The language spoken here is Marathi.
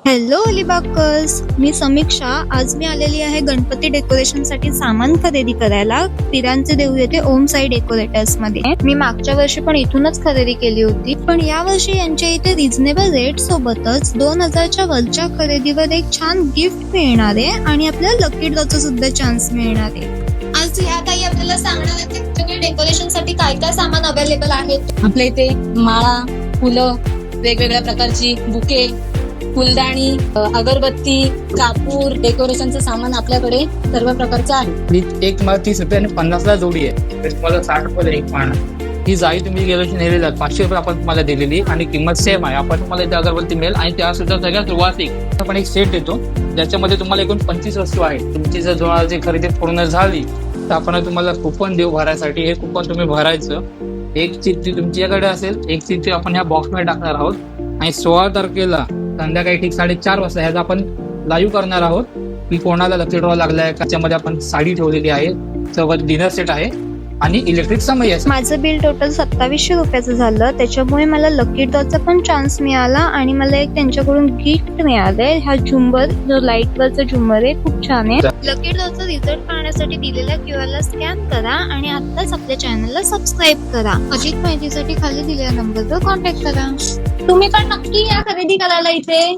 हॅलो अलिबागकर्स, मी समीक्षा. आज मी आलेली आहे गणपती डेकोरेशन साठी सामान खरेदी करायला पिरांचे देऊ येथे ओम साई डेकोरेटर्स मध्ये. मी मागच्या वर्षी पण इथूनच खरेदी केली होती, पण या वर्षी यांच्या इथे रिझनेबल रेट सोबतच 2000च्या वरच्या खरेदीवर एक छान गिफ्ट मिळणार आहे आणि आपल्याला लकी ड्रॉचा सुद्धा चान्स मिळणार आहे. आज ह्या ताई आपल्याला सांगणार आहेत की डेकोरेशन साठी काय काय सामान अवेलेबल आहेत. आपल्या इथे माळा, फुलं, वेगवेगळ्या प्रकारची बुके, फुलदाणी, अगरबत्ती, कापूर, डेकोरेशनचं सामान आपल्याकडे सर्व प्रकारचं आहे. एक मला 30 रुपये आणि 50ला जोडी आहे. तर तुम्हाला 60 रुपये एक पान. ही जाळी तुम्ही गेल्या वर्षी नेलेली आहे 500 रुपये आपण तुम्हाला दिलेली आणि किंमत सेम आहे. आपण तुम्हाला इथे अगरबत्ती मिळेल आणि त्या सुद्धा सगळ्यात सुरुवातीक आपण एक सेट देतो ज्याच्यामध्ये तुम्हाला एकूण 25 वस्तू आहेत. तुमची जर जोडाची खरेदी पूर्ण झाली तर आपण तुम्हाला कुपन देऊ भरायसाठी. हे कुपन तुम्ही भरायचं. एक चिठ्ठी तुमच्याकडे असेल, एक चिठ्ठी आपण ह्या बॉक्समध्ये टाकणार आहोत आणि 16 तारखेला संध्याकाळी ठीक 4:30 वाजता ह्याचा आपण लाईव्ह करणार आहोत की कोणाला लकी ड्रॉ लागलाय. त्याच्यामध्ये आपण साडी ठेवलेली आहे, सोबत डिनर सेट आहे आणि इलेक्ट्रिक समय आहे. माझं बिल टोटल 2700 रुपयाचं झालं. त्याच्यामुळे मला लकी ड्रॉचा पण चान्स मिळाला आणि मला एक त्यांच्याकडून गिफ्ट मिळालंय. हा झुंबर, जो लाईट वरचा झुंबर आहे, खूप छान आहे. लकी ड्रॉचा रिझल्ट पाहण्यासाठी दिलेल्या QR ला स्कॅन करा आणि आताच आपल्या चॅनलला सबस्क्राईब करा. अधिक माहितीसाठी खाली दिलेल्या नंबरवर कॉन्टॅक्ट करा. तुम्ही पण नक्की या खरेदी करायला इथे.